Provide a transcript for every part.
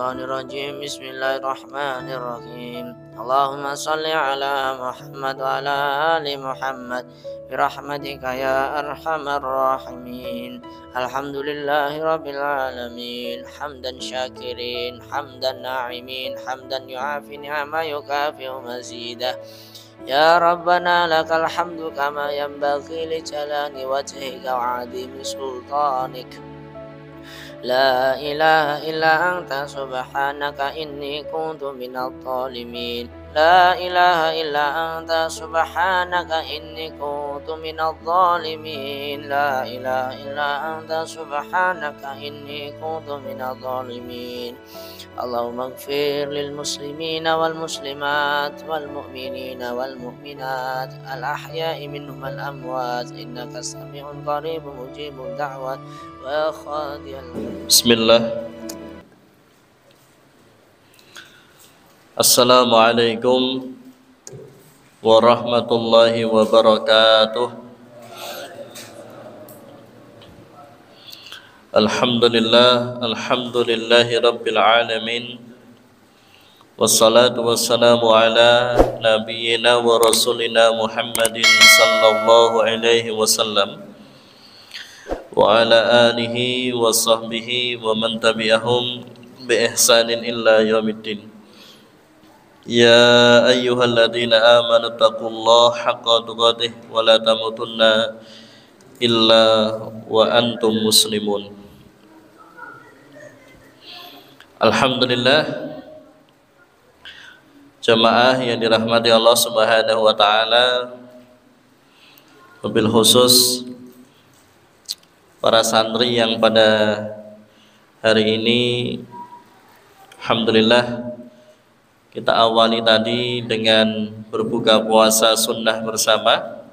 الشيطان الرجيم بسم الله الرحمن الرحيم اللهم صل على محمد وعلى آل محمد برحمتك يا أرحم الراحمين الحمد لله رب العالمين حمدا شاكرين حمدا ناعمين حمدا يعافي نعما يكافئ مزيده يا ربنا لك الحمد كما ينبغي لجلال وجهك وعظيم سلطانك لا إله إلا أنت سبحانك إني كنت من الظالمين لا إله إلا أنت سبحانك إني كنت من الظالمين لا إله إلا أنت سبحانك إني كنت من الظالمين اللهم اغفر للمسلمين والمسلمات والمؤمنين والمؤمنات الأحياء منهم الأموات إنك سميع قريب مجيب الدعوات ويا خاضي بسم الله Assalamualaikum warahmatullahi wabarakatuh. Alhamdulillahi rabbil alamin. Wassalatu wassalamu ala nabiyyina wa rasulina Muhammadin sallallahu alaihi wasallam wa ala alihi wa sahbihi wa man tabi'ahum bi ihsanin illa yaumiddin. Ya ayyuhalladzina amanu taqullaha haqqa tuqatih wa la tamutunna illa wa antum muslimun. Alhamdulillah, jamaah yang dirahmati Allah Subhanahu wa taala, wabil khusus para santri yang pada hari ini alhamdulillah kita awali tadi dengan berbuka puasa sunnah bersama.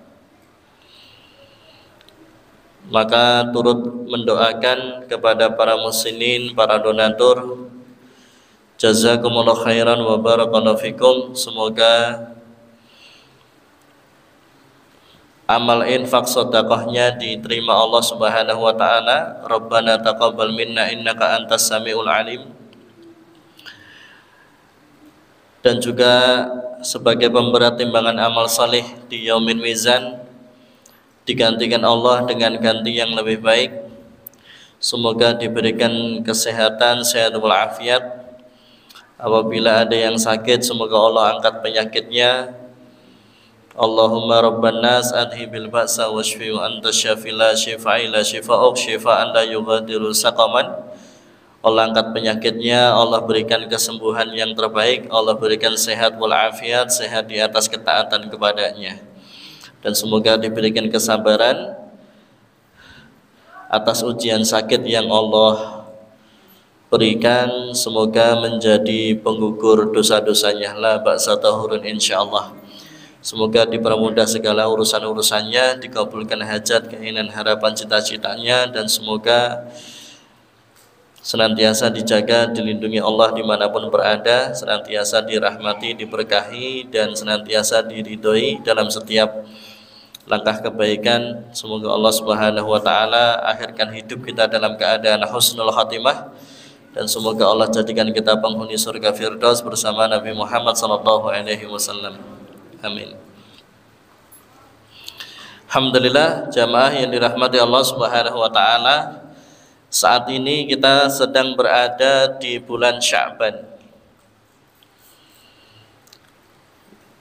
Maka turut mendoakan kepada para muslimin, para donatur, jazakumullah khairan wa barakallahu fikum. Semoga amal infak sedekahnya diterima Allah Subhanahu wa taala. Rabbana taqabbal minna innaka antas samiul alim. Dan juga sebagai pemberat timbangan amal saleh di yaumil mizan, digantikan Allah dengan ganti yang lebih baik. Semoga diberikan kesehatan, sehat walafiat. Apabila ada yang sakit, semoga Allah angkat penyakitnya. Allahumma rabban nas adhibil ba'sa washfi wa anta syafi la shifaa illa shifaa'uk shifaa'an la yughadiru saqaman. Allah angkat penyakitnya, Allah berikan kesembuhan yang terbaik, Allah berikan sehat walafiat, sehat di atas ketaatan kepadanya. Dan semoga diberikan kesabaran atas ujian sakit yang Allah berikan. Semoga menjadi penggugur dosa-dosanya, la ba'sa tahurun insyaallah. Semoga dipermudah segala urusan-urusannya, dikabulkan hajat, keinginan, harapan, cita-citanya, dan semoga senantiasa dijaga, dilindungi Allah dimanapun berada, senantiasa dirahmati, diberkahi, dan senantiasa diridhoi dalam setiap langkah kebaikan. Semoga Allah Subhanahu wa taala akhirkan hidup kita dalam keadaan husnul khatimah, dan semoga Allah jadikan kita penghuni surga Firdaus bersama Nabi Muhammad sallallahu alaihi wasallam. Amin. Alhamdulillah, jamaah yang dirahmati Allah Subhanahu wa taala, saat ini kita sedang berada di bulan Sya'ban.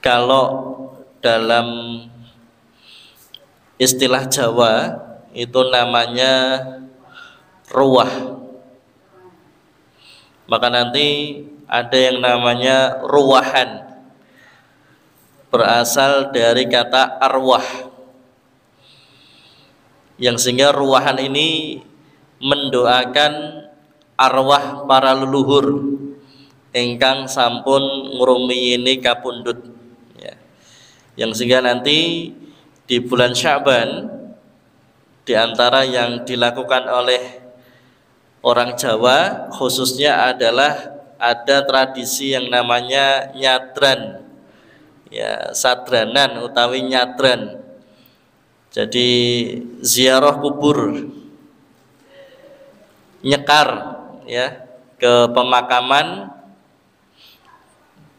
Kalau dalam istilah Jawa itu namanya ruwah. Maka nanti ada yang namanya ruwahan, berasal dari kata arwah, yang sehingga ruwahan ini mendoakan arwah para leluhur ingkang sampun ngrumiyini kapundhut, ya. Yang sehingga nanti di bulan Sya'ban, di antara yang dilakukan oleh orang Jawa khususnya adalah ada tradisi yang namanya nyadran, ya, sadranan utawi nyadran. Jadi ziarah kubur, nyekar, ya, ke pemakaman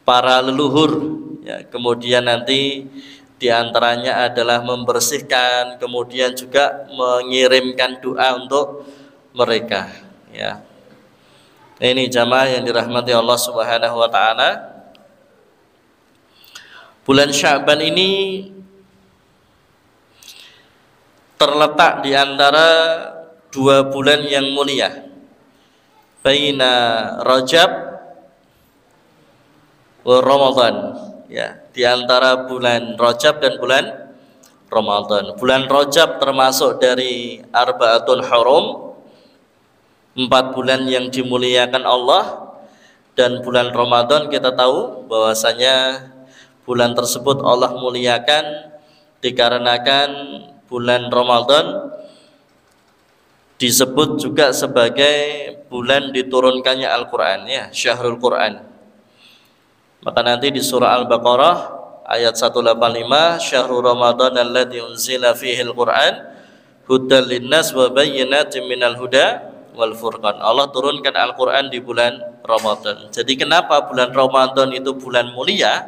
para leluhur, ya, kemudian nanti diantaranya adalah membersihkan, kemudian juga mengirimkan doa untuk mereka, ya. Ini jamaah yang dirahmati Allah Subhanahu wa taala. Bulan Sya'ban ini terletak di antara dua bulan yang mulia, baina Rajab wa Ramadan, ya, di antara bulan Rajab dan bulan Ramadan. Bulan Rajab termasuk dari Arba'atul Hurum, 4 bulan yang dimuliakan Allah, dan bulan Ramadan kita tahu bahwasanya bulan tersebut Allah muliakan dikarenakan bulan Ramadan disebut juga sebagai bulan diturunkannya Al-Quran, ya, Syahrul Quran. Maka nanti di surah Al-Baqarah ayat 185, Syahrul Ramadan alladzi unzila fihil Quran hudal linnas wa bayyinatin minal huda wal furqan. Allah turunkan Al-Quran di bulan Ramadan. Jadi kenapa bulan Ramadan itu bulan mulia?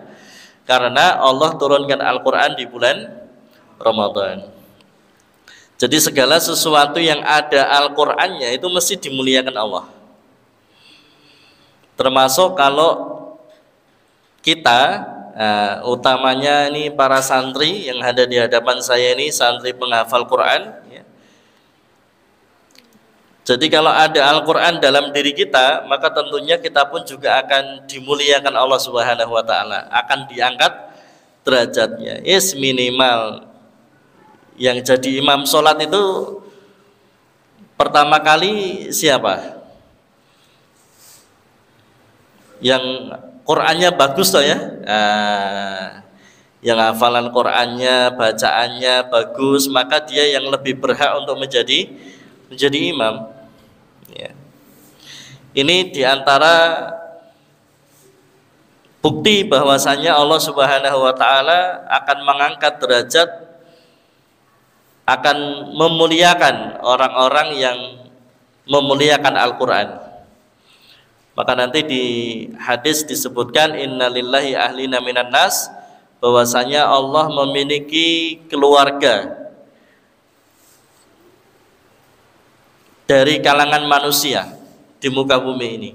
Karena Allah turunkan Al-Quran di bulan Ramadan. Jadi segala sesuatu yang ada Al-Qur'annya itu mesti dimuliakan Allah. Termasuk kalau kita, utamanya ini para santri yang ada di hadapan saya ini, santri penghafal Quran, ya. Jadi kalau ada Al-Quran dalam diri kita, maka tentunya kita pun juga akan dimuliakan Allah Subhanahu wa ta'ala, akan diangkat derajatnya. Yes, minimal yang jadi imam sholat itu pertama kali siapa? Yang Qur'annya bagus toh, ya, yang hafalan Qur'annya, bacaannya bagus, maka dia yang lebih berhak untuk menjadi imam, ya. Ini diantara bukti bahwasanya Allah Subhanahu wa ta'ala akan mengangkat derajat, akan memuliakan orang-orang yang memuliakan Al-Quran. Maka nanti di hadis disebutkan innalillahi ahlina minan nas, bahwasanya Allah memiliki keluarga dari kalangan manusia di muka bumi ini.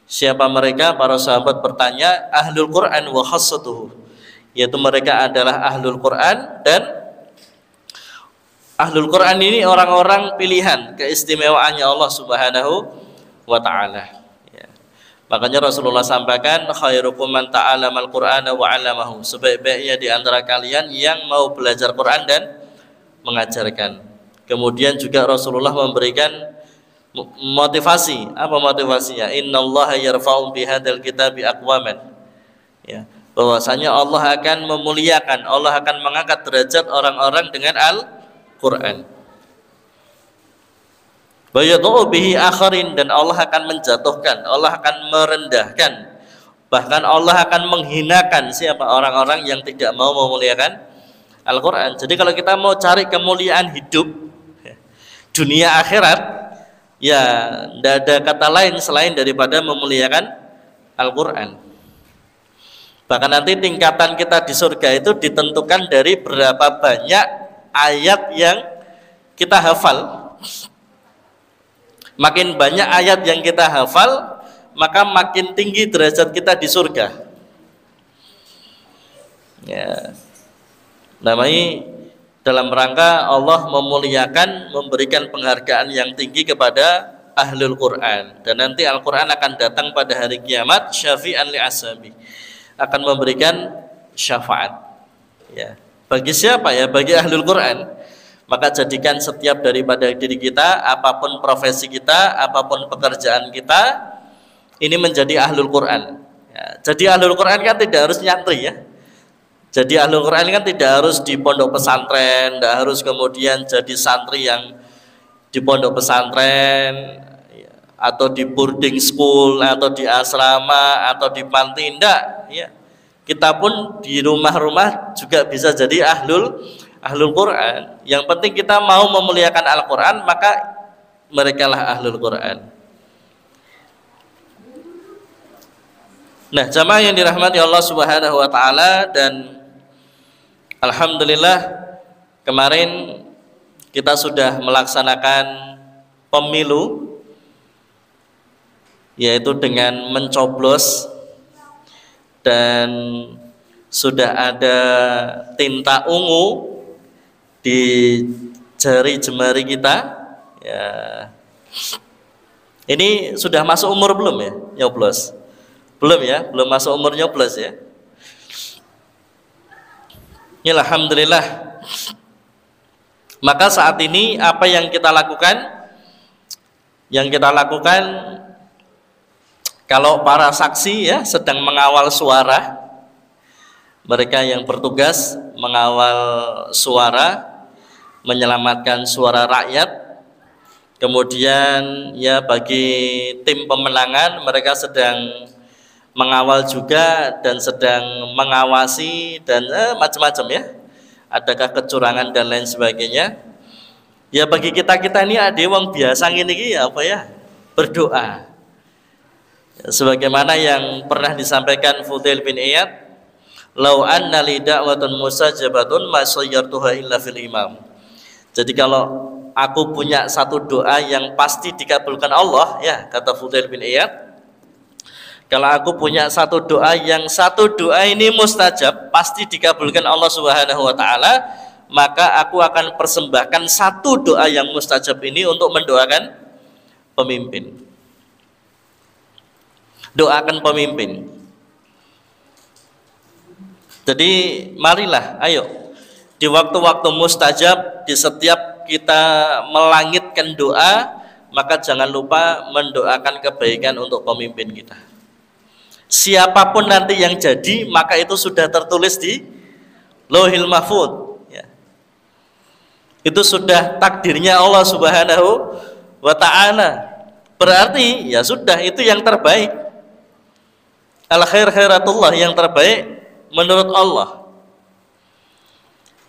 Siapa mereka? Para sahabat bertanya, ahlul Quran wa khassatuhu, yaitu mereka adalah ahlul Quran, dan ahlul Quran ini orang-orang pilihan, keistimewaannya Allah Subhanahu wa ta'ala. Makanya Rasulullah sampaikan, khairukum man ta'alamal Qur'ana wa 'allamahu, sebaik-baiknya di antara kalian yang mau belajar Quran dan mengajarkan. Kemudian juga Rasulullah memberikan motivasi. Apa motivasinya? Innallaha yarfa'u bihadzal kitabi aqwaman, ya, bahwasanya Allah akan memuliakan, Allah akan mengangkat derajat orang-orang dengan Al-Qur'an. Bayadhu bihi akharin, dan Allah akan menjatuhkan, Allah akan merendahkan, bahkan Allah akan menghinakan siapa? Orang-orang yang tidak mau memuliakan Al-Quran. Jadi kalau kita mau cari kemuliaan hidup, dunia akhirat, ya tidak ada kata lain selain daripada memuliakan Al-Quran. Bahkan nanti tingkatan kita di surga itu ditentukan dari berapa banyak ayat yang kita hafal. Makin banyak ayat yang kita hafal, maka makin tinggi derajat kita di surga, ya. Namanya dalam rangka Allah memuliakan, memberikan penghargaan yang tinggi kepada ahlul Quran. Dan nanti Al-Quran akan datang pada hari kiamat, syafi'an li ashabi, akan memberikan syafaat, ya. Bagi siapa? Ya, bagi ahlul Quran. Maka jadikan setiap daripada diri kita, apapun profesi kita, apapun pekerjaan kita, ini menjadi ahlul Quran, ya. Jadi ahlul Quran kan tidak harus nyantri, ya. Jadi ahlul Quran kan tidak harus di pondok pesantren, tidak harus kemudian jadi santri yang di pondok pesantren, ya, atau di boarding school, atau di asrama, atau di panti, tidak, ya. Kita pun di rumah-rumah juga bisa jadi ahlul Quran. Yang penting kita mau memuliakan Al-Quran, maka merekalah ahlul Quran. Nah, jamaah yang dirahmati Allah Subhanahu wa taala, dan alhamdulillah kemarin kita sudah melaksanakan pemilu, yaitu dengan mencoblos, dan sudah ada tinta ungu di jari jemari kita ya. Ini sudah masuk umur belum ya nyoblos? Belum ya, belum masuk umur nyoblos ya. Ya, alhamdulillah. Maka saat ini apa yang kita lakukan? Yang kita lakukan, kalau para saksi ya sedang mengawal suara, mereka yang bertugas mengawal suara, menyelamatkan suara rakyat. Kemudian ya bagi tim pemenangan, mereka sedang mengawal juga dan sedang mengawasi dan macam-macam ya. Adakah kecurangan dan lain sebagainya. Ya bagi kita-kita ini ada wong biasa ini ya apa ya? Berdoa. Ya, sebagaimana yang pernah disampaikan Fudail bin Iyad, "Lau anna li da'watun mustajabatun ma sayyartuha illa fil imam." Jadi kalau aku punya satu doa yang pasti dikabulkan Allah, ya kata Fudail bin Iyad, kalau aku punya satu doa yang satu doa ini mustajab, pasti dikabulkan Allah Subhanahu wa taala, maka aku akan persembahkan satu doa yang mustajab ini untuk mendoakan pemimpin. Doakan pemimpin. Jadi marilah, ayo di waktu-waktu mustajab, di setiap kita melangitkan doa, maka jangan lupa mendoakan kebaikan untuk pemimpin kita. Siapapun nanti yang jadi, maka itu sudah tertulis di Lauhil Mahfuz ya. Itu sudah takdirnya Allah Subhanahu wa ta'ala. Berarti ya sudah, itu yang terbaik. Al-khair khairatullah, yang terbaik menurut Allah.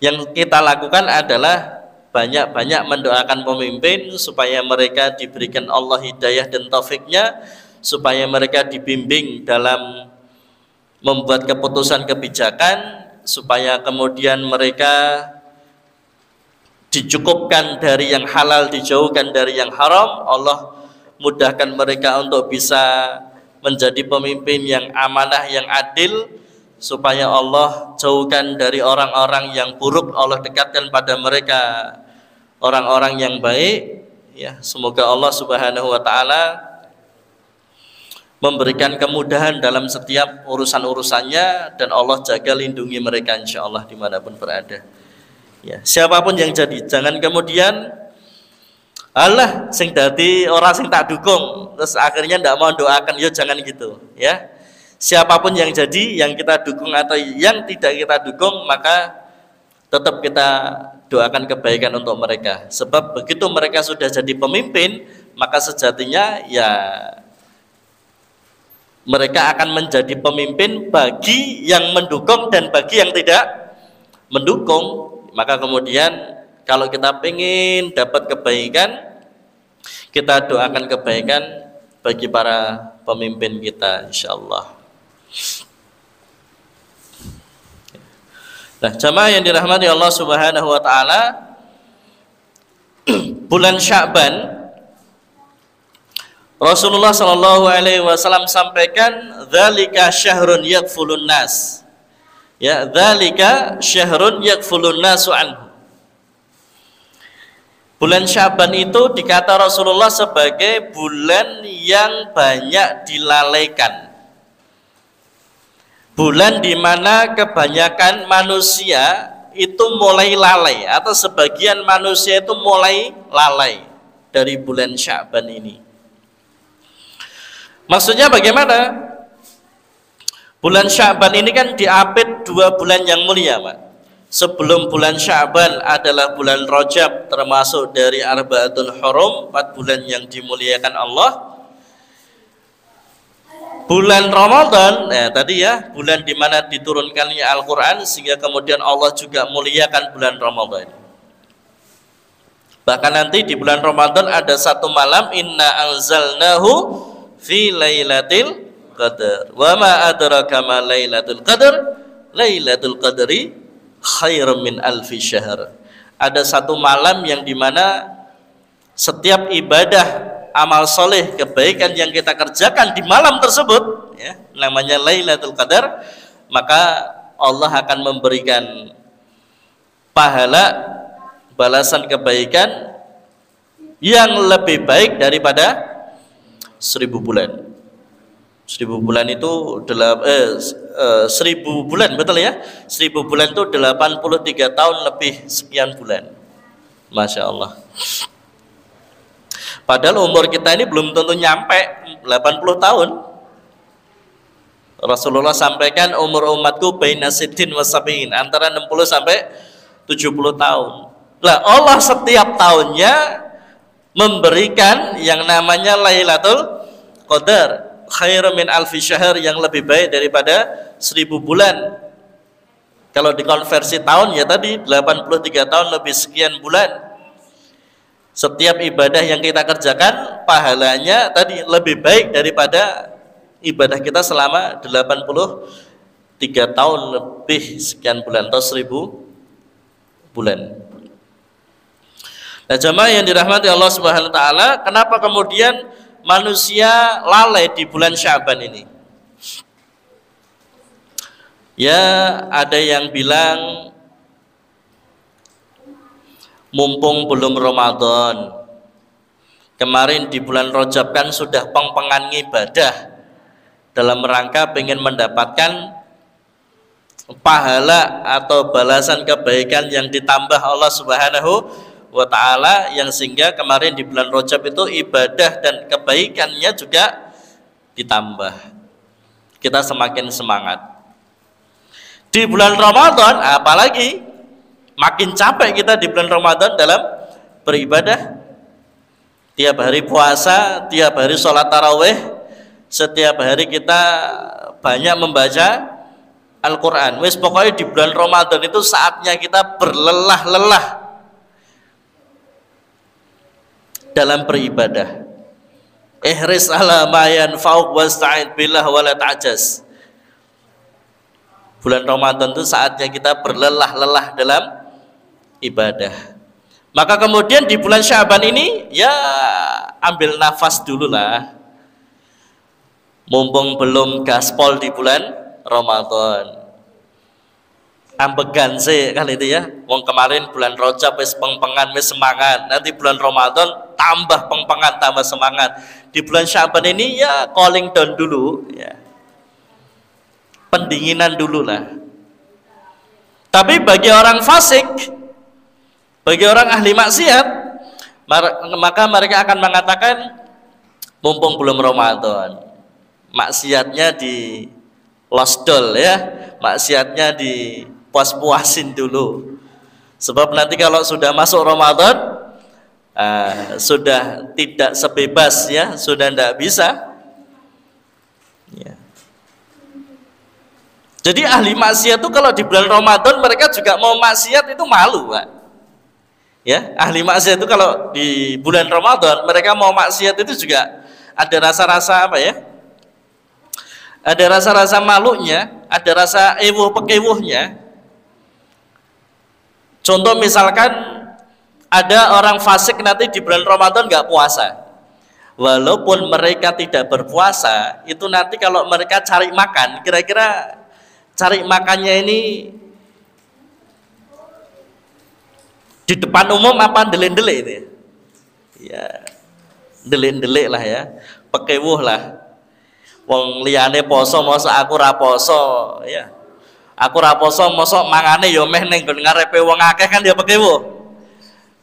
Yang kita lakukan adalah banyak-banyak mendoakan pemimpin supaya mereka diberikan Allah hidayah dan taufiknya, supaya mereka dibimbing dalam membuat keputusan kebijakan, supaya kemudian mereka dicukupkan dari yang halal, dijauhkan dari yang haram. Allah mudahkan mereka untuk bisa menjadi pemimpin yang amanah, yang adil, supaya Allah jauhkan dari orang-orang yang buruk, Allah dekatkan pada mereka orang-orang yang baik ya. Semoga Allah Subhanahu wa taala memberikan kemudahan dalam setiap urusan-urusannya, dan Allah jaga lindungi mereka insyaallah dimanapun berada ya. Siapapun yang jadi, jangan kemudian Allah sing dadi orang sing tak dukung terus akhirnya ndak mau doakan, ya jangan gitu ya. Siapapun yang jadi, yang kita dukung atau yang tidak kita dukung, maka tetap kita doakan kebaikan untuk mereka. Sebab begitu mereka sudah jadi pemimpin, maka sejatinya ya mereka akan menjadi pemimpin bagi yang mendukung dan bagi yang tidak mendukung. Maka kemudian kalau kita ingin dapat kebaikan, kita doakan kebaikan bagi para pemimpin kita insyaallah. Nah, jamaah yang dirahmati Allah Subhanahu wa taala, bulan Sya'ban Rasulullah Shallallahu alaihi wasallam sampaikan, dzalika syahrun yakfulun nas. Ya, dzalika syahrun yakfulun nasu anhu. Bulan Sya'ban itu dikata Rasulullah sebagai bulan yang banyak dilalaikan. Bulan di mana kebanyakan manusia itu mulai lalai, atau sebagian manusia itu mulai lalai dari bulan Sya'ban ini. Maksudnya bagaimana? Bulan Sya'ban ini kan diapit 2 bulan yang mulia, Pak. Sebelum bulan Sya'ban adalah bulan Rajab, termasuk dari Arba'atul Hurum, 4 bulan yang dimuliakan Allah. Bulan Ramadan, tadi ya, bulan di mana diturunkannya Al-Quran, sehingga kemudian Allah juga muliakan bulan Ramadan. Bahkan nanti di bulan Ramadan ada satu malam, inna anzalnahu fi lailatil Qadar. Wa ma adraka ma Lailatul Qadar? Lailatul Qadri khairum min alfi syahr. Ada satu malam yang dimana setiap ibadah, amal soleh, kebaikan yang kita kerjakan di malam tersebut, ya, namanya Lailatul Qadar, maka Allah akan memberikan pahala balasan kebaikan yang lebih baik daripada 1000 bulan. 1000 bulan itu 1000 bulan, betul ya? 1000 bulan itu 83 tahun lebih sekian bulan. Masya Allah. Padahal umur kita ini belum tentu nyampe 80 tahun. Rasulullah sampaikan umur umatku baina sittin wa sab'in, antara 60 sampai 70 tahun. Lah Allah setiap tahunnya memberikan yang namanya Lailatul Qadar, khairum min alfi syahr, yang lebih baik daripada 1000 bulan. Kalau dikonversi tahun ya tadi 83 tahun lebih sekian bulan. Setiap ibadah yang kita kerjakan pahalanya tadi lebih baik daripada ibadah kita selama 83 tahun lebih sekian bulan atau 1000 bulan. Nah, jemaah yang dirahmati Allah Subhanahu wa taala, kenapa kemudian manusia lalai di bulan Sya'ban ini? Ya, ada yang bilang mumpung belum Ramadan. Kemarin di bulan Rajab kan sudah peng-pengan ibadah dalam rangka pengen mendapatkan pahala atau balasan kebaikan yang ditambah Allah Subhanahu wa ta'ala, yang sehingga kemarin di bulan Rajab itu ibadah dan kebaikannya juga ditambah. Kita semakin semangat. Di bulan Ramadan apalagi makin capek kita di bulan Ramadan dalam beribadah. Tiap hari puasa, tiap hari sholat tarawih, setiap hari kita banyak membaca Al-Quran. Wes pokoknya di bulan Ramadan itu saatnya kita berlelah-lelah dalam beribadah. Ihris ala ma yanfa'uk wasta'id billah wa la ta'jaz. Bulan Ramadan itu saatnya kita berlelah-lelah dalam ibadah. Maka kemudian di bulan Sya'ban ini ya ambil nafas dulu lah. Mumpung belum gaspol di bulan Ramadan. Ambegan sih kan itu ya. Wong kemarin bulan Rajab wis peng-pengan, wis semangat. Nanti bulan Ramadan tambah peng-pengan, tambah semangat. Di bulan Sya'ban ini ya calling down dulu ya. Pendinginan dulu lah. Tapi bagi orang fasik, bagi orang ahli maksiat, maka mereka akan mengatakan mumpung belum Ramadan, maksiatnya di losdol ya, maksiatnya di puas-puasin dulu. Sebab nanti kalau sudah masuk Ramadan sudah tidak sebebas ya, sudah tidak bisa ya. Jadi ahli maksiat itu kalau di bulan Ramadan mereka juga mau maksiat itu malu, Pak. Ya, ahli maksiat itu kalau di bulan Ramadan mereka mau maksiat itu juga ada rasa-rasa apa ya? Ada rasa-rasa malunya, ada rasa ewuh-pekewuhnya. Contoh misalkan ada orang fasik nanti di bulan Ramadan nggak puasa. Walaupun mereka tidak berpuasa, itu nanti kalau mereka cari makan, kira-kira cari makannya ini di depan umum apa delik-delik itu ya, delik-delik lah ya, pekewuh lah. Wong liyane poso mosok aku ra poso ya, aku ra poso mosok mangane ya meh ning ngarepe wong akeh kan ya pekewuh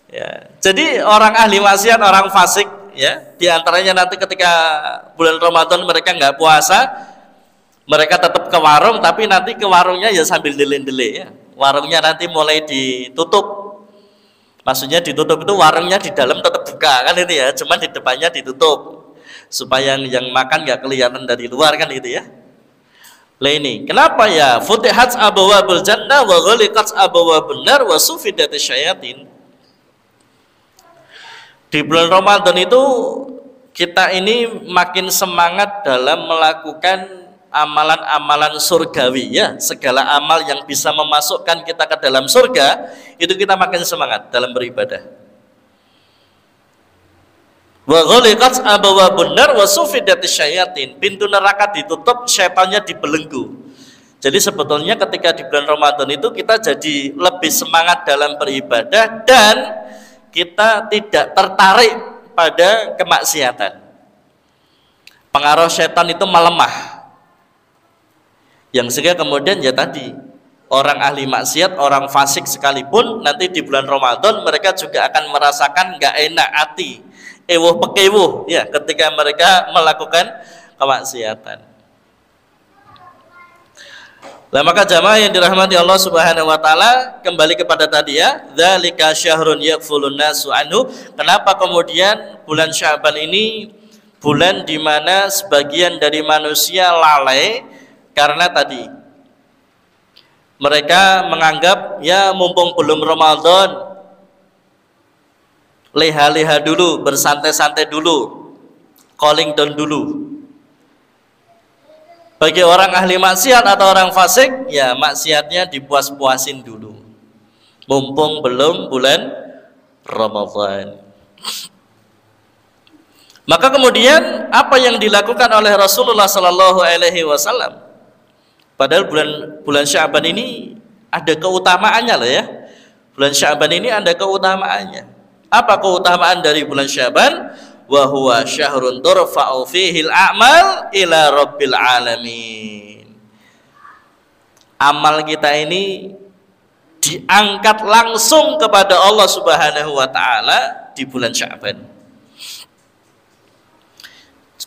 ya. Jadi orang ahli maksiat, orang fasik ya, diantaranya nanti ketika bulan Ramadan mereka nggak puasa, mereka tetap ke warung, tapi nanti ke warungnya ya sambil delik-delik ya. Warungnya nanti mulai ditutup. Maksudnya ditutup itu warungnya di dalam tetap buka kan itu ya, cuman di depannya ditutup supaya yang makan nggak kelihatan dari luar kan gitu ya. Lah ini kenapa ya? Futihat abwabul jannah wa ghuliqat abwabun nar wa sufidat syayatin. Di bulan Ramadan itu kita ini makin semangat dalam melakukan amalan-amalan surgawi ya, segala amal yang bisa memasukkan kita ke dalam surga, itu kita makin semangat dalam beribadah. Wa ghaliqat abwabun nar wa sufidatis syayatin, pintu neraka ditutup, syaitannya dibelenggu. Jadi sebetulnya ketika di bulan Ramadan itu kita jadi lebih semangat dalam beribadah dan kita tidak tertarik pada kemaksiatan. Pengaruh syaitan itu melemah. Yang sehingga kemudian ya tadi, orang ahli maksiat, orang fasik sekalipun nanti di bulan Ramadan mereka juga akan merasakan nggak enak hati, ewuh pekewuh ya ketika mereka melakukan kemaksiatan. Nah, maka jamaah yang dirahmati Allah Subhanahu wa taala, kembali kepada tadi ya, dzalika syahrun yakfulun nasu anhu. Kenapa kemudian bulan Sya'ban ini bulan di mana sebagian dari manusia lalai? Karena tadi mereka menganggap ya mumpung belum Ramadan, leha-leha dulu, bersantai-santai dulu, calling down dulu. Bagi orang ahli maksiat atau orang fasik, ya maksiatnya dipuas-puasin dulu, mumpung belum bulan Ramadan. Maka kemudian apa yang dilakukan oleh Rasulullah Sallallahu Alaihi Wasallam? Padahal bulan Sya'ban ini ada keutamaannya loh ya. Bulan Sya'ban ini ada keutamaannya. Apa keutamaan dari bulan Sya'ban? Wa huwa syahrun turfa'u fihil a'mal ila rabbil alamin. Amal kita ini diangkat langsung kepada Allah Subhanahu wa taala di bulan Sya'ban.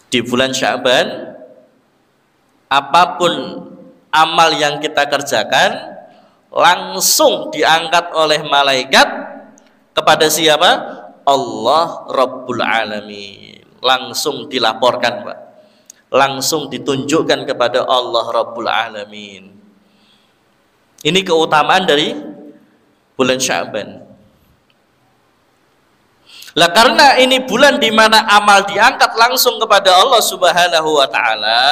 Di bulan Sya'ban apapun amal yang kita kerjakan langsung diangkat oleh malaikat kepada siapa? Allah Rabbul Alamin. Langsung dilaporkan, Pak. Langsung ditunjukkan kepada Allah Rabbul Alamin. Ini keutamaan dari bulan Sya'ban. Lah karena ini bulan di mana amal diangkat langsung kepada Allah Subhanahu wa taala,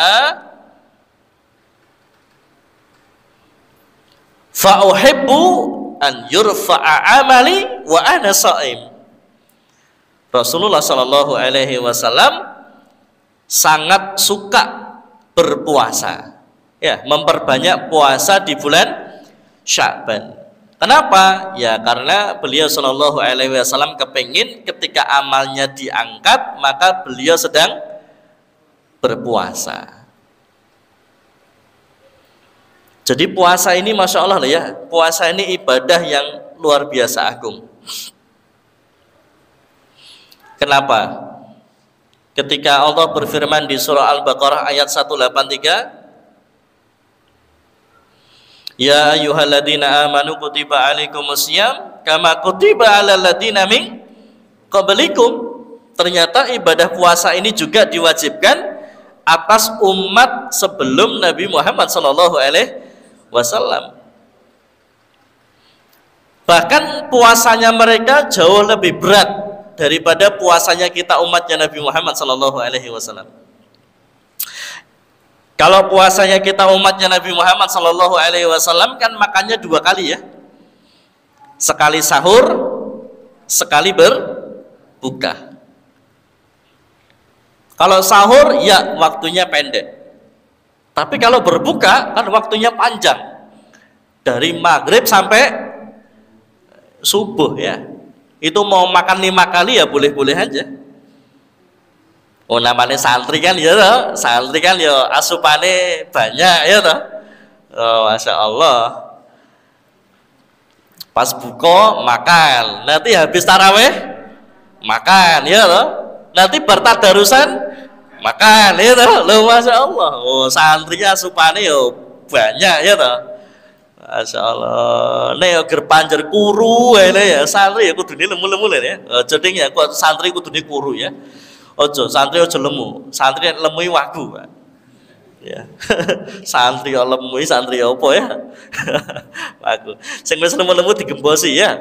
fa uhibbu an yurfa'a amali wa ana sha'im. Rasulullah sallallahu alaihi wasallam sangat suka berpuasa. Ya, memperbanyak puasa di bulan Sya'ban. Kenapa? Ya karena beliau sallallahu alaihi wasallam kepingin ketika amalnya diangkat maka beliau sedang berpuasa. Jadi puasa ini Masya Allah ya, puasa ini ibadah yang luar biasa agung. Kenapa? Ketika Allah berfirman di surah Al-Baqarah ayat 183, ya ayyuhalladzina amanu kutiba alaikumusiyam kama kutiba alal ladzina min qablikum. Ternyata ibadah puasa ini juga diwajibkan atas umat sebelum Nabi Muhammad sallallahu alaihi wasallam. Bahkan puasanya mereka jauh lebih berat daripada puasanya kita umatnya Nabi Muhammad sallallahu alaihi wasallam. Kalau puasanya kita umatnya Nabi Muhammad sallallahu alaihi wasallam kan makannya 2 kali ya. Sekali sahur, sekali berbuka. Kalau sahur ya waktunya pendek. Tapi kalau berbuka kan waktunya panjang. Dari maghrib sampai subuh ya. Itu mau makan 5 kali ya boleh-boleh aja. Oh namanya santri kan ya toh, santri kan ya asupane banyak ya toh. Oh, Masya Allah. Pas buka makan, nanti habis taraweh makan ya toh. Nanti bertadarusan makan ya toh. Loh Masya Allah. Oh santri asupane ya banyak ya toh. Masya Allah. Nek ger panjer kuru ini ya santri ya kudune lemu-lemu ya. Jadi ya kok santri kudune kuru ya. Ojo santri ojo lemu, santri lemui wagu, Pak. Ya. Santri lemui, santri apa ya? Wagu. Sing wis lemu-lemu digembosi ya.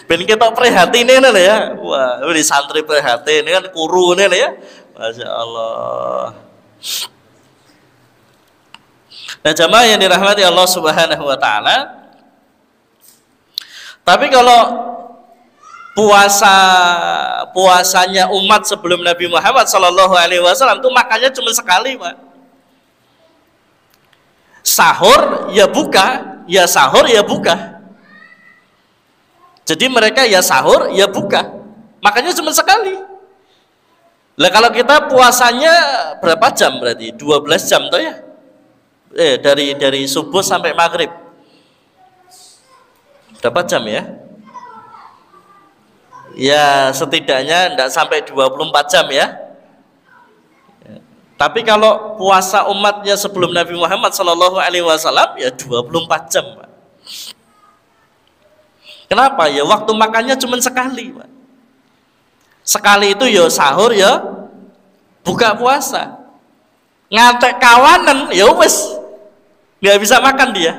Ben ketok prihatine lho ya. Wah, ini santri prihatin ini kan kurune lho ya. Masya Allah. Nah, jamaah yang dirahmati Allah Subhanahu wa taala. Tapi kalau puasanya umat sebelum Nabi Muhammad Sallallahu Alaihi Wasallam itu makannya cuma sekali, Pak. Sahur ya buka, ya sahur ya buka. Jadi mereka ya sahur ya buka, makannya cuma sekali. Lah kalau kita puasanya berapa jam berarti? 12 jam toh ya? Dari subuh sampai maghrib. Berapa jam ya? Ya setidaknya tidak sampai 24 jam ya. Tapi kalau puasa umatnya sebelum Nabi Muhammad Sallallahu Alaihi Wasallam ya 24 jam, Pak. Kenapa? Ya waktu makannya cuma sekali, Pak. Sekali itu ya sahur ya buka puasa. Ngantek kawanan ya wes nggak bisa makan dia.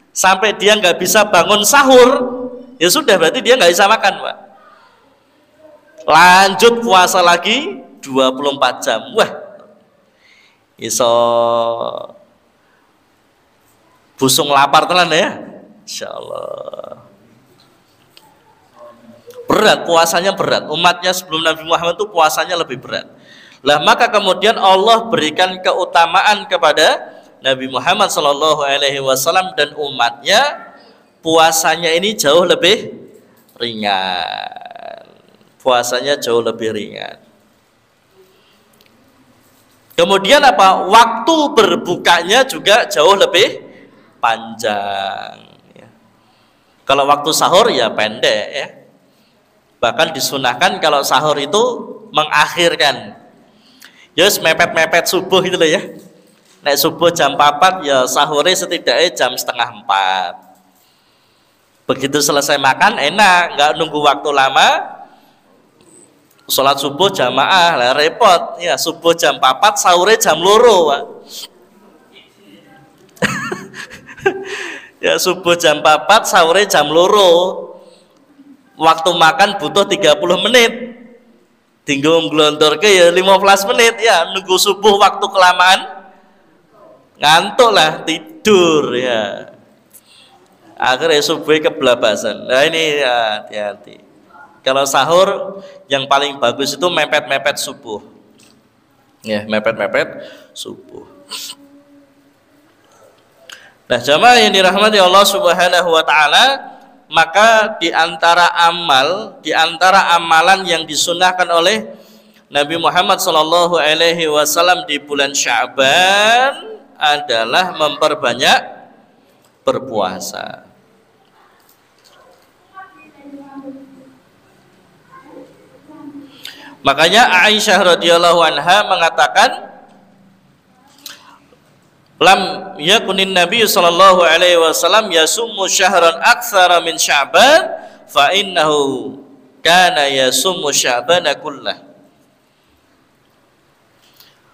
Sampai dia nggak bisa bangun sahur, ya sudah berarti dia nggak bisa makan, Pak. Lanjut puasa lagi 24 jam. Wah, iso busung lapar tenan ya. Insyaallah. Berat, puasanya berat. Umatnya sebelum Nabi Muhammad itu puasanya lebih berat. Lah maka kemudian Allah berikan keutamaan kepada Nabi Muhammad Sallallahu Alaihi Wasallam dan umatnya, puasanya ini jauh lebih ringan. Puasanya jauh lebih ringan. Kemudian apa? Waktu berbukanya juga jauh lebih panjang. Kalau waktu sahur ya pendek ya. Bahkan disunahkan kalau sahur itu mengakhirkan. Yes, mepet-mepet subuh gitu loh ya. Nek subuh jam 4 ya sahurnya setidaknya jam setengah 4. Begitu selesai makan enak, nggak nunggu waktu lama. Sholat subuh jamaah lah repot ya, subuh jam 4 sahurnya jam 2, Pak. Ya subuh jam 4 sahurnya jam 2. Waktu makan butuh 30 menit. Tinggal ngelontor ke ya 15 menit ya, nunggu subuh waktu kelamaan ngantuk lah, tidur ya. Akhirnya subuh kebelabasan. Nah ini ya, hati-hati. Kalau sahur yang paling bagus itu mepet-mepet subuh. Ya, mepet-mepet subuh. Nah, jamaah yang dirahmati Allah Subhanahu wa taala, maka di antara amalan yang disunahkan oleh Nabi Muhammad Sallallahu Alaihi Wasallam di bulan Sya'ban adalah memperbanyak berpuasa. Makanya Aisyah radhiyallahu anha mengatakan, lam yakunin Nabi sallallahu alaihi wasallam yasummu syahran aktsara min Sya'ban fa innahu kana yasummu Sya'bana kullah.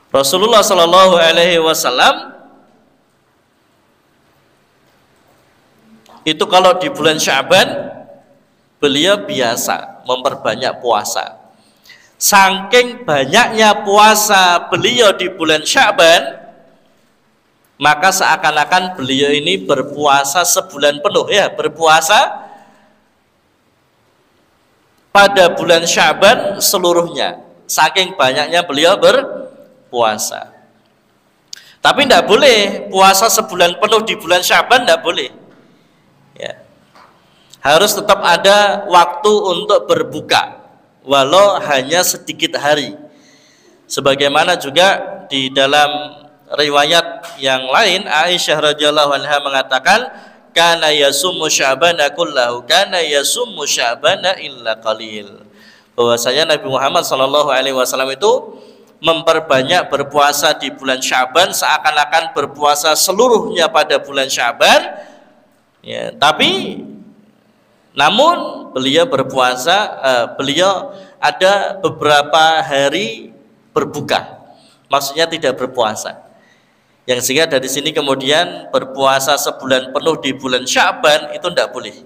Rasulullah sallallahu alaihi wasallam itu kalau di bulan Sya'ban beliau biasa memperbanyak puasa. Saking banyaknya puasa beliau di bulan Sya'ban, maka seakan-akan beliau ini berpuasa sebulan penuh ya, berpuasa pada bulan Sya'ban seluruhnya. Saking banyaknya beliau berpuasa. Tapi tidak boleh puasa sebulan penuh di bulan Sya'ban, tidak boleh. Ya. Harus tetap ada waktu untuk berbuka, walau hanya sedikit hari. Sebagaimana juga di dalam riwayat yang lain, Aisyah radhiyallahu anha mengatakan, kana yasummu Sya'bana kullahu, kana yasummu Sya'bana illa qalil. Bahwasanya Nabi Muhammad sallallahu alaihi wasallam itu memperbanyak berpuasa di bulan Sya'ban, seakan-akan berpuasa seluruhnya pada bulan Sya'ban. Ya, tapi namun beliau berpuasa, beliau ada beberapa hari berbuka, maksudnya tidak berpuasa. Yang sehingga dari sini kemudian berpuasa sebulan penuh di bulan Sya'ban itu tidak boleh.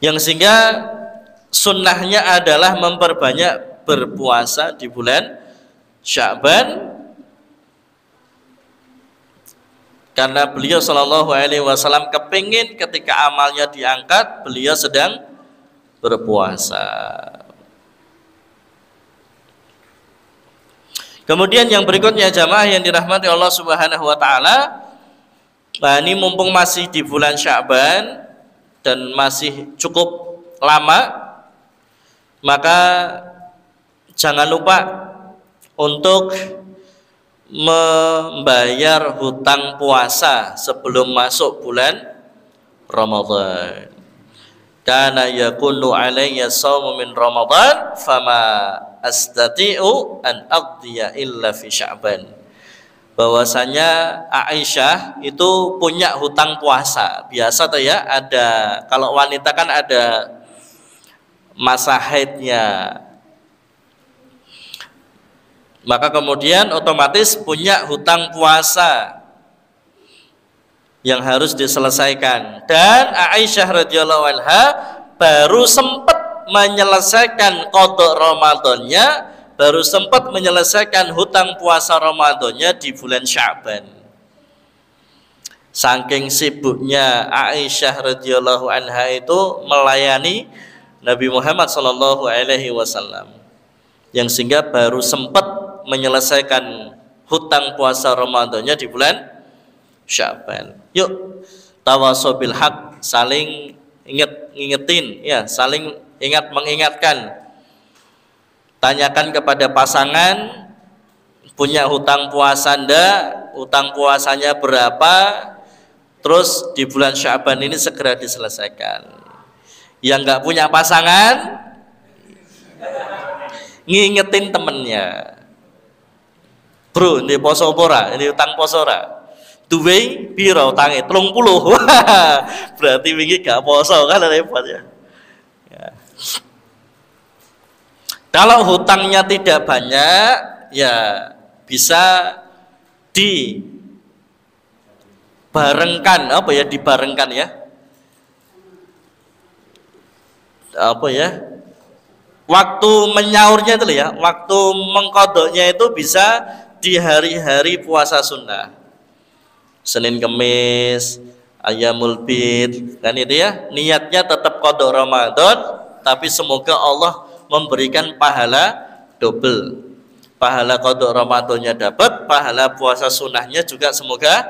Yang sehingga sunnahnya adalah memperbanyak berpuasa di bulan Sya'ban, karena beliau Shallallahu Alaihi Wasallam kepingin ketika amalnya diangkat beliau sedang berpuasa. Kemudian yang berikutnya jamaah yang dirahmati Allah Subhanahu Wa Taala, nah ini mumpung masih di bulan Sya'ban dan masih cukup lama, maka jangan lupa untuk membayar hutang puasa sebelum masuk bulan Ramadan. Kana yakunu alayya shaumu min Ramadan fama astati'u an aqdiya illa fi Sya'ban. Bahwasanya Aisyah itu punya hutang puasa. Biasa tuh ya, ada kalau wanita kan ada masa haidnya. Maka kemudian otomatis punya hutang puasa yang harus diselesaikan, dan Aisyah radhiyallahu anha baru sempat menyelesaikan qada Ramadannya, baru sempat menyelesaikan hutang puasa Ramadannya di bulan Sya'ban. Saking sibuknya Aisyah radhiyallahu anha itu melayani Nabi Muhammad sallallahu alaihi wasallam, yang sehingga baru sempat menyelesaikan hutang puasa Ramadannya di bulan Sya'ban. Yuk tawasaw bil haq, saling ngingetin ya, saling ingat mengingatkan. Tanyakan kepada pasangan, punya hutang puasa ndak, hutang puasanya berapa, terus di bulan Sya'ban ini segera diselesaikan. Yang nggak punya pasangan ngingetin temennya, bro ini poso pora, ini hutang poso ora, duwe piro utange 30. Berarti wingi gak poso kan, repot ya. Kalau hutangnya tidak banyak ya bisa dibarengkan, apa ya, dibarengkan ya, apa ya, waktu menyaurnya itu ya, waktu mengkodoknya itu bisa di hari-hari puasa sunnah, Senin Kemis, Ayyamul Bid, kan itu ya, niatnya tetap qada Ramadan, tapi semoga Allah memberikan pahala double, pahala qada Ramadannya dapat, pahala puasa sunnahnya juga semoga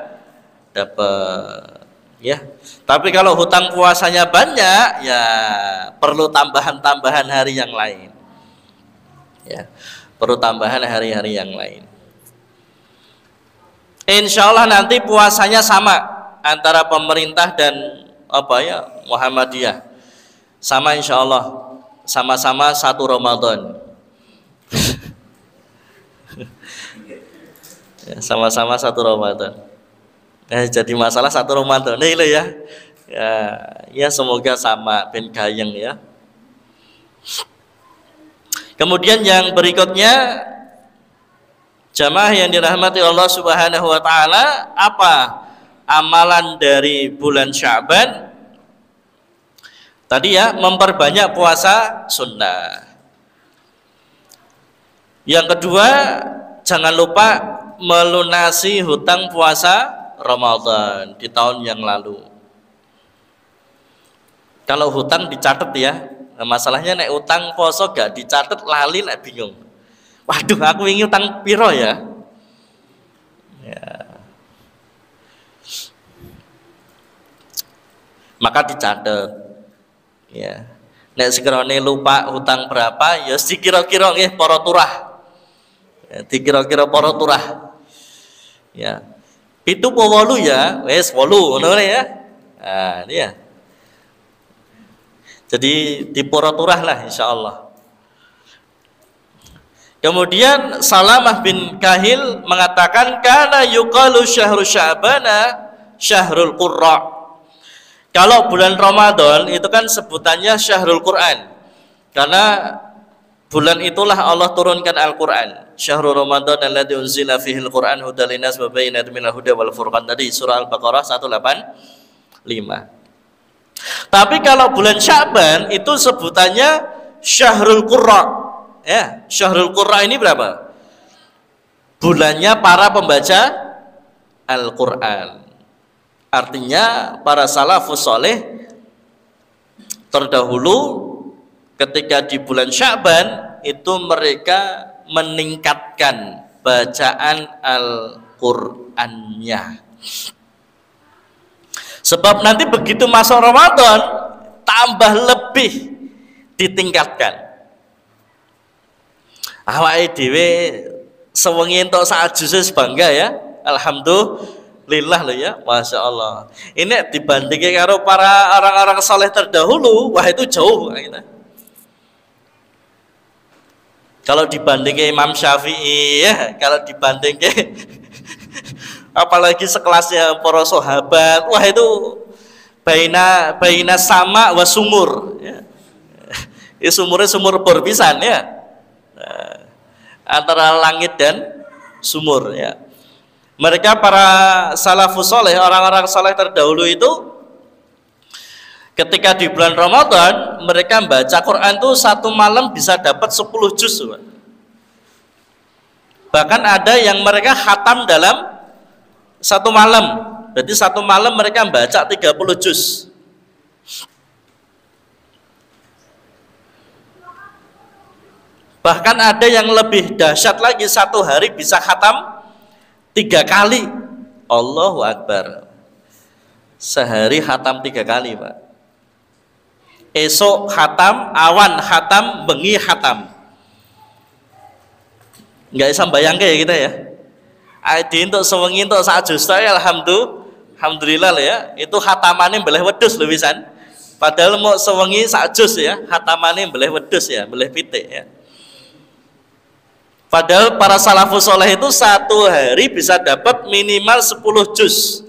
dapat ya. Tapi kalau hutang puasanya banyak ya perlu tambahan hari yang lain ya, perlu tambahan hari-hari yang lain. Insya Allah nanti puasanya sama antara pemerintah dan apa ya, Muhammadiyah, sama insya Allah, sama-sama 1 Ramadan. Ya, sama-sama 1 Ramadan. Jadi masalah 1 Ramadan ini ya. Ya semoga sama ben gayeng ya. Kemudian yang berikutnya jamaah yang dirahmati Allah Subhanahu wa taala, apa amalan dari bulan Sya'ban? Tadi ya, memperbanyak puasa sunnah. Yang kedua, jangan lupa melunasi hutang puasa Ramadan di tahun yang lalu. Kalau hutang dicatat ya, nah masalahnya nek utang poso gak dicatat lali nek bingung. Waduh, aku ingin utang piro ya? Ya. Maka dicatat. Ya. Nek sekarang lupa hutang berapa, ya dikira-kira nggih para turah. Ya, dikira-kira para turah. Ya. 7 po 8 ya, wis 8 ngono ya. Nah, ini ya. Jadi dipora turah lah insyaallah. Kemudian Salamah bin Kahil mengatakan kana yuqalu syahru sya'bana syahrul qurra. Kalau bulan Ramadan itu kan sebutannya syahrul Quran, karena bulan itulah Allah turunkan Al-Quran. Syahrul Ramadan alladzi unzila fihil Quran hudal linnas wa bayyinatin minal huda wal furqan, tadi surah Al-Baqarah 185. Tapi kalau bulan Sya'ban itu sebutannya Syahrul Qurra. Ya, Syahrul Qurra ini berapa? Bulannya para pembaca Al-Qur'an. Artinya para salafus saleh terdahulu ketika di bulan Sya'ban itu mereka meningkatkan bacaan Al-Qur'annya. Sebab nanti begitu masuk Ramadan tambah lebih ditingkatkan. Awake dhewe sewengi entuk sak juz bangga ya. Alhamdulillah loh ya, Masya Allah. Ini dibandingkan karo para orang-orang soleh terdahulu, wah itu jauh. Kalau dibandingkan Imam Syafi'i ya, kalau dibandingkan apalagi sekelasnya para sahabat, wah itu baina sama wa sumur ya. Sumurnya sumur berpisan ya, antara langit dan sumur ya. Mereka para salafus soleh, orang-orang soleh terdahulu itu ketika di bulan Ramadan mereka baca Quran tuh satu malam bisa dapat 10 juz. Bahkan ada yang mereka khatam dalam satu malam. Berarti satu malam mereka baca 30 juz. Bahkan ada yang lebih dahsyat lagi, satu hari bisa khatam 3 kali. Allahu Akbar. Sehari khatam 3 kali, Pak. Esok khatam, awan khatam, bengi khatam. Nggak bisa bayangkan ya kita ya. Adi untuk sewengi untuk saat justa ya alhamdulillah lah ya. Itu khatamannya boleh wedus loh pisan. Padahal mau sewengi saat jus ya, khatamannya boleh wedus ya, boleh pitik ya. Padahal para salafus soleh itu satu hari bisa dapat minimal 10 juz.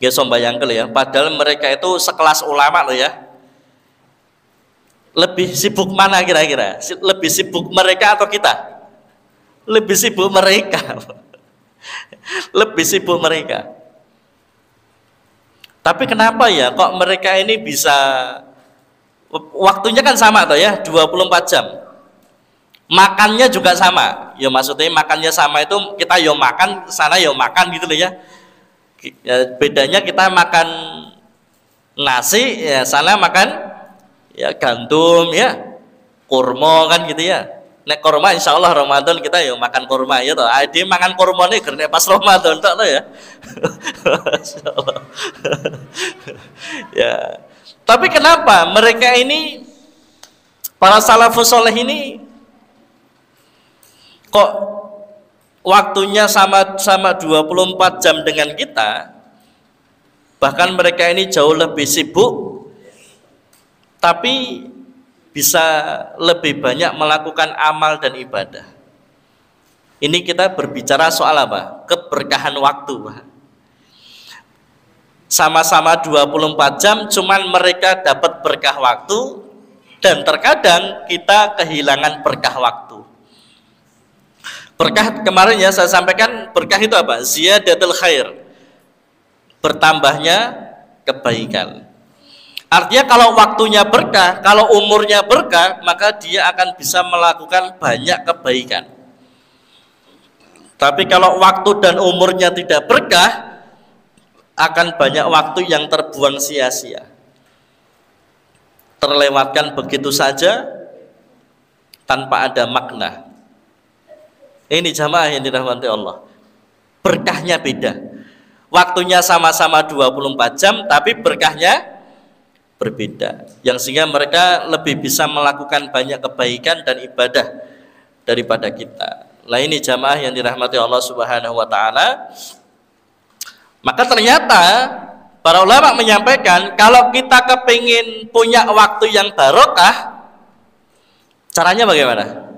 Ya sombayangkel ya. Padahal mereka itu sekelas ulama loh ya. Lebih sibuk mana kira-kira? Lebih sibuk mereka atau kita? Lebih sibuk mereka. Lebih sibuk mereka. Tapi kenapa ya kok mereka ini bisa, waktunya kan sama toh ya, 24 jam. Makannya juga sama. Ya maksudnya makannya sama itu kita yo makan, sana yo makan gitu loh ya. Ya bedanya kita makan nasi, ya sana makan ya gandum ya, kurma kan gitu ya. Nek kurma insya Allah Ramadan kita yo makan kurma ya toh. Dia makan kurma nih karena pas Ramadan toh ya. Masya Allah. Ya. Tapi kenapa mereka ini para salafus soleh ini kok waktunya sama 24 jam dengan kita, bahkan mereka ini jauh lebih sibuk tapi bisa lebih banyak melakukan amal dan ibadah. Ini kita berbicara soal apa? Keberkahan waktu. Sama-sama 24 jam cuman mereka dapat berkah waktu dan terkadang kita kehilangan berkah waktu. Berkah kemarin ya saya sampaikan, berkah itu apa? Ziyadatul khair, bertambahnya kebaikan. Artinya kalau waktunya berkah, kalau umurnya berkah, maka dia akan bisa melakukan banyak kebaikan. Tapi kalau waktu dan umurnya tidak berkah, akan banyak waktu yang terbuang sia-sia, terlewatkan begitu saja tanpa ada makna. Ini jamaah yang dirahmati Allah, berkahnya beda. Waktunya sama-sama 24 jam tapi berkahnya berbeda, yang sehingga mereka lebih bisa melakukan banyak kebaikan dan ibadah daripada kita. Nah ini jamaah yang dirahmati Allah Subhanahu wa ta'ala. Maka ternyata para ulama menyampaikan kalau kita kepingin punya waktu yang barokah, caranya bagaimana?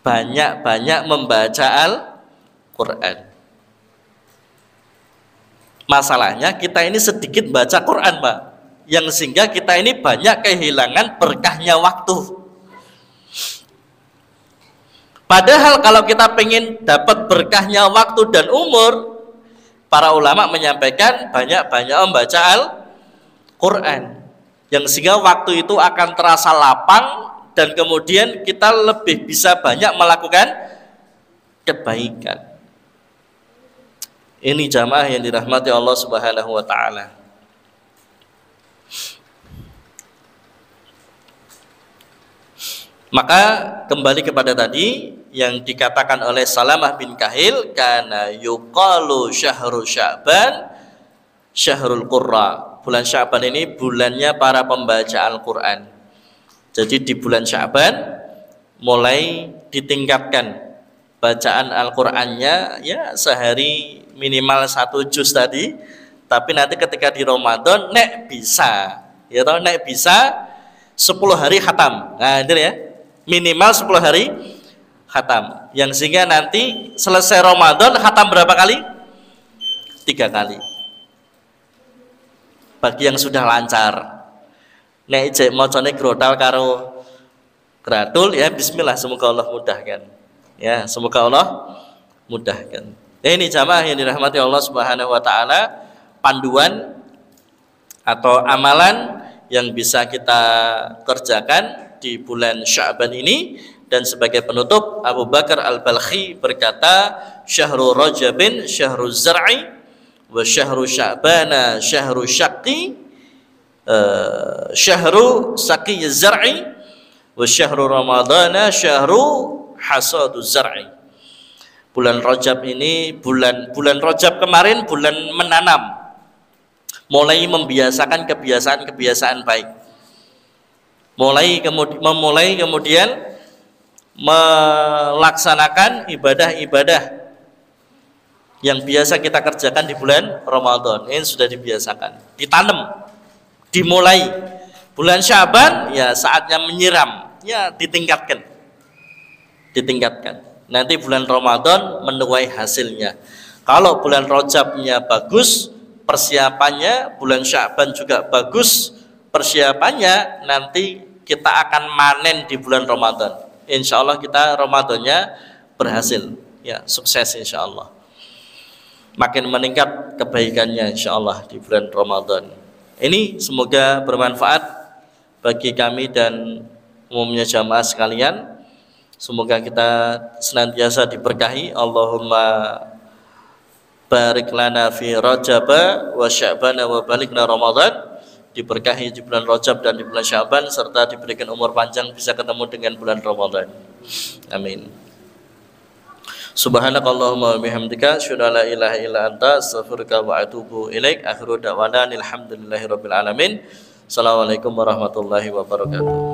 Banyak-banyak membaca Al-Quran. Masalahnya kita ini sedikit baca Quran, Pak, yang sehingga kita ini banyak kehilangan berkahnya waktu. Padahal kalau kita pengen dapat berkahnya waktu dan umur, para ulama menyampaikan banyak-banyak membaca Al-Quran, yang sehingga waktu itu akan terasa lapang dan kemudian kita lebih bisa banyak melakukan kebaikan. Ini jamaah yang dirahmati Allah Subhanahu wa taala. Maka kembali kepada tadi yang dikatakan oleh Salamah bin Kahil, kana yuqalu syahru Sya'ban syahrul qurra. Bulan Sya'ban ini bulannya para pembaca Al-Qur'an. Jadi di bulan Sya'ban mulai ditingkatkan bacaan Al-Qur'annya, ya sehari minimal 1 juz tadi, tapi nanti ketika di Ramadan nek bisa, ya toh, nek bisa 10 hari khatam. Nah, itu ya. Minimal 10 hari khatam. Yang sehingga nanti selesai Ramadan khatam berapa kali? 3 kali. Bagi yang sudah lancar. Nek ijek macane grotal karo gratul, ya bismillah, semoga Allah mudahkan. Ya, semoga Allah mudahkan. Ini jamaah yang dirahmati Allah Subhanahu wa taala, panduan atau amalan yang bisa kita kerjakan di bulan Sya'ban ini. Dan sebagai penutup, Abu Bakar Al-Balkhi berkata, syahru Rajabin syahru zar'i wa syahru Sya'bana syahru syaqqi syahru saqi zar'i wa syahru Ramadana syahru hasadu zar'i. Bulan Rajab ini bulan Rajab kemarin bulan menanam, mulai membiasakan kebiasaan-kebiasaan baik, mulai kemudian melaksanakan ibadah-ibadah yang biasa kita kerjakan di bulan Ramadan. Ini sudah dibiasakan, ditanam, dimulai. Bulan Sya'ban ya saatnya menyiram, ya ditingkatkan. Nanti bulan Ramadan menuai hasilnya. Kalau bulan Rajabnya bagus persiapannya, bulan Sya'ban juga bagus persiapannya, nanti kita akan manen di bulan Ramadan. Insya Allah kita Ramadannya berhasil, ya sukses insya Allah. Makin meningkat kebaikannya insya Allah di bulan Ramadan. Ini semoga bermanfaat bagi kami dan umumnya jamaah sekalian. Semoga kita senantiasa diberkahi. Allahumma barik lana fi Rajab wa Sya'ban wa balighna Ramadan. Diberkahi di bulan Rajab dan di bulan Sya'ban, serta diberikan umur panjang bisa ketemu dengan bulan Ramadan. Amin. Subhanakallahumma wa bihamdika asyhadu an la ilaha illa anta astaghfiruka wa atubu ilaik. Akhiru da'wana alhamdulillahirabbil alamin. Assalamualaikum warahmatullahi wabarakatuh.